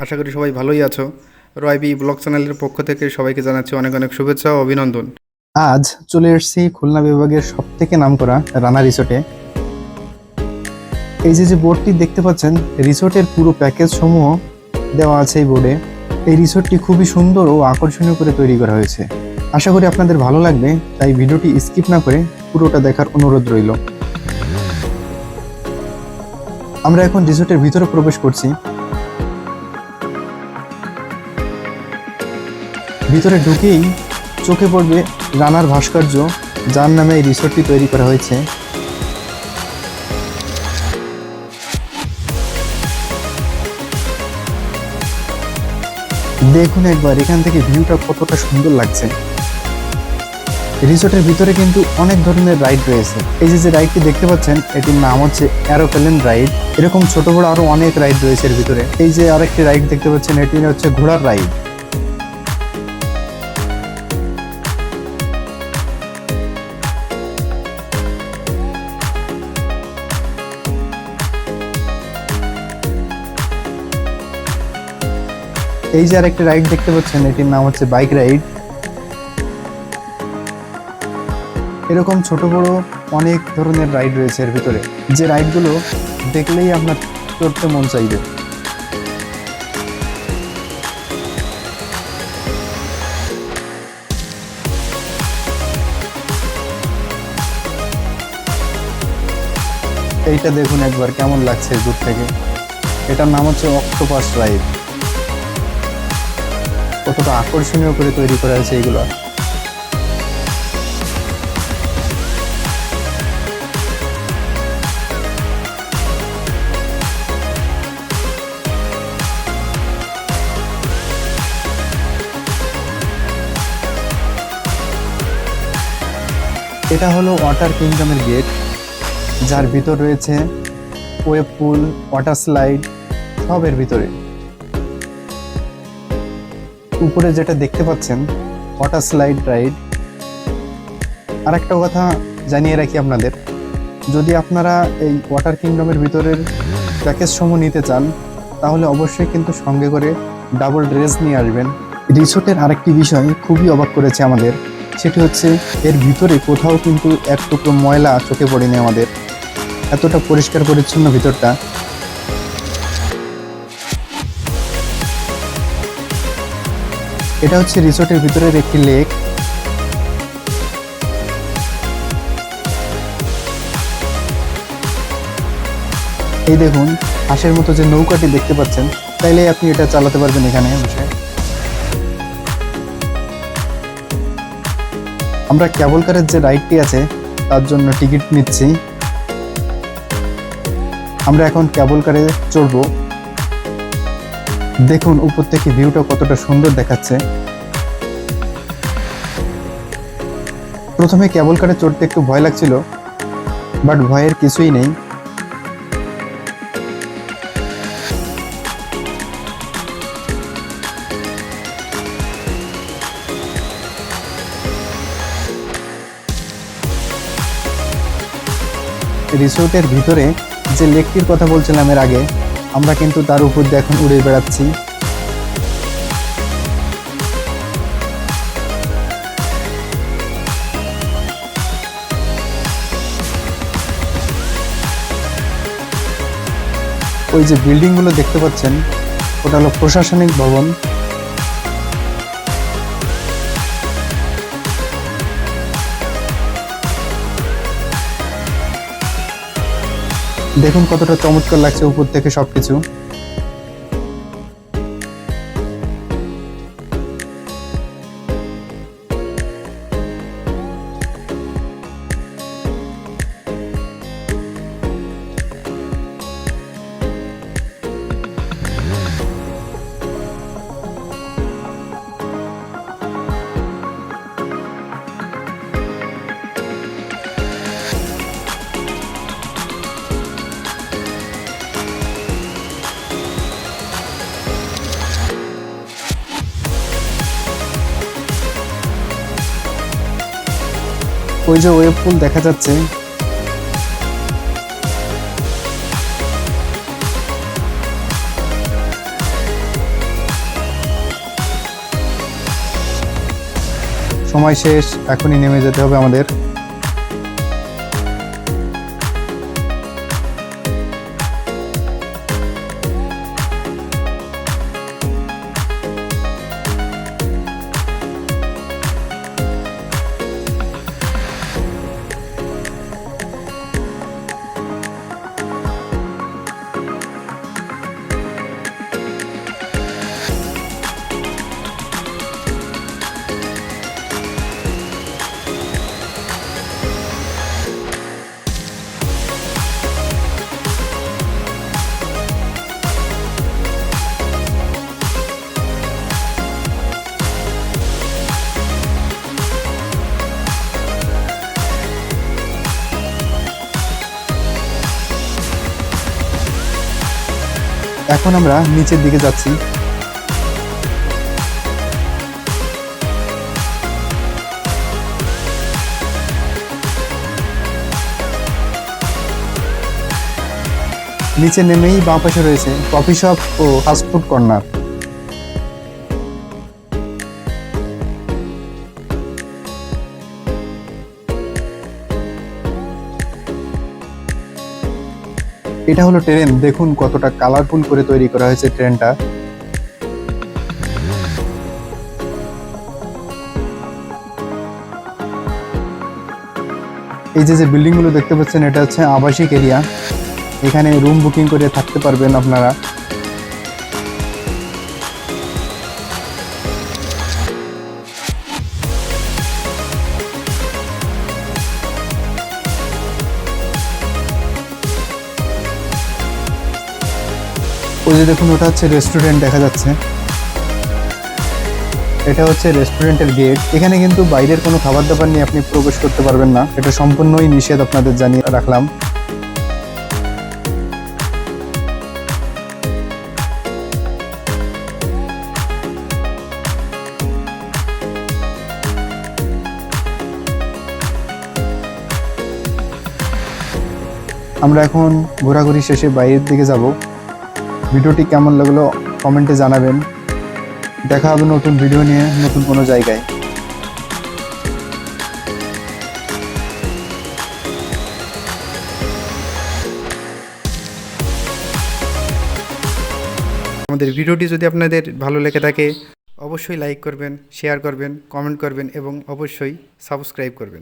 আশা করি সবাই ভালোই আছো। রয়বি ব্লগ চ্যানেলের পক্ষ থেকে সবাইকে জানাচ্ছি অনেক অনেক শুভেচ্ছা ও অভিনন্দন। আজ চলে এসেছি খুলনা বিভাগের সব থেকে নামকরা রানা রিসোর্টে। এই যে বোর্ডটি দেখতে পাচ্ছেন, রিসোর্টের পুরো প্যাকেজ সমূহ দেওয়া আছে এই বোর্ডে। এই রিসোর্টটি খুবই সুন্দর ও আকর্ষণীয় করে তৈরি করা হয়েছে। আশা করি আপনাদের ভালো লাগবে, তাই ভিডিওটি স্কিপ না করে পুরোটা দেখার অনুরোধ রইল। আমরা এখন রিসোর্টের ভিতরে প্রবেশ করছি। ভিতরে ঢুকেই চোখে পড়বে রানার ভাস্কর্য, যার নামে এই রিসোর্টটি তৈরি করা হয়েছে। দেখুন একবার এখান থেকে ভিউটা কতটা সুন্দর লাগছে। রিসোর্টের ভিতরে কিন্তু অনেক ধরনের রাইড রয়েছে। এই যে রাইডটি দেখতে পাচ্ছেন, এটির নাম হচ্ছে অ্যারোপ্লেন রাইড। এরকম ছোট বড় আরো অনেক রাইড রয়েছে এর ভিতরে। এই যে আরেকটি রাইড দেখতে পাচ্ছেন, এটি হচ্ছে ঘোড়ার রাইড। এই যে আরেকটি রাইড দেখতে পাচ্ছেন, এটির নাম হচ্ছে বাইক রাইড। এরকম ছোট বড় অনেক ধরনের রাইড রয়েছে এর ভিতরে, যে রাইডগুলো দেখলেই আপনার চড়তে মন চাইবে। এইটা দেখুন একবার কেমন লাগছে দূর থেকে। এটার নাম হচ্ছে অক্টোপাস রাইড। কতটা আকর্ষণীয় করে তৈরি করা হয়েছে এইগুলো। এটা হলো ওয়াটার কিংডমের গেট, যার ভিতর রয়েছে ওয়েব পুল, ওয়াটার স্লাইড, সব এর ভিতরে। উপরে যেটা দেখতে পাচ্ছেন, ওয়াটার স্লাইড রাইড। আর একটা কথা জানিয়ে রাখি আপনাদের, যদি আপনারা এই ওয়াটার কিংডমের ভিতরের প্যাকেজ সমূহ নিতে চান, তাহলে অবশ্যই কিন্তু সঙ্গে করে ডাবল ড্রেস নিয়ে আসবেন। রিসোর্টের আরেকটি বিষয় খুবই অবাক করেছে আমাদের, সেটি হচ্ছে এর ভিতরে কোথাও কিন্তু এক টুকরো ময়লা চোখে পড়েনি আমাদের। এতটা পরিষ্কার পরিচ্ছন্ন ভিতরটা। এটা হচ্ছে রিসোর্টের ভিতরের একটি লেক। এই দেখুন হাঁসের মতো যে নৌকাটি দেখতে পাচ্ছেন, তাইলে আপনি এটা চালাতে পারবেন এখানে বসে। আমরা ক্যাবল কারের যে রাইডটি আছে তার জন্য টিকিট নিচ্ছি। আমরা এখন ক্যাবল কারে চড়বো। দেখুন উপর থেকে ভিউটা কতটা সুন্দর দেখাচ্ছে। প্রথমে ক্যাবল কারে চড়তে একটু ভয় লাগছিল, বাট ভয়ের কিছুই নেই। রিসোর্টের ভিতরে যে লেকটির কথা বলছিলাম এর আগে, আমরা কিন্তু তার উপর দিয়ে এখন উড়ে বেড়াচ্ছি। ওই যে বিল্ডিং গুলো দেখতে পাচ্ছেন, ওটা হলো প্রশাসনিক ভবন। দেখুন কতটা চমৎকার লাগছে উপর থেকে সবকিছু। ওই যে ওয়েব পুল দেখা যাচ্ছে, সময় শেষ, এখনই নেমে যেতে হবে আমাদের। এখন আমরা নিচের দিকে যাচ্ছি। নিচে নেমেই বাঁ পাশে রয়েছে কফি শপ ও ফাস্টফুড কর্নার। এটা হলো ট্রেন, দেখুন কতটা কালারফুল করে তৈরি করা হয়েছে ট্রেনটা। এই যে বিল্ডিং গুলো দেখতে পাচ্ছেন, এটা হচ্ছে আবাসিক এরিয়া। এখানে রুম বুকিং করে থাকতে পারবেন আপনারা। ওই যে দেখুন, ওটা হচ্ছে রেস্টুরেন্ট দেখা যাচ্ছে। এটা হচ্ছে রেস্টুরেন্টের গেট। এখানে কিন্তু বাইরের কোনো খাবার দাবার নিয়ে আপনি প্রবেশ করতে পারবেন না, এটা সম্পূর্ণই নিষেধ, আপনাদের জানিয়ে রাখলাম। আমরা এখন ঘোরাঘুরি শেষে বাইরের দিকে যাব। ভিডিওটি কেমন লাগলো কমেন্টে জানাবেন। দেখা হবে নতুন ভিডিও নিয়ে, নতুন কোনো জায়গায়। আমাদের ভিডিওটি যদি আপনাদের ভালো লেগে থাকে অবশ্যই লাইক করবেন, শেয়ার করবেন, কমেন্ট করবেন এবং অবশ্যই সাবস্ক্রাইব করবেন।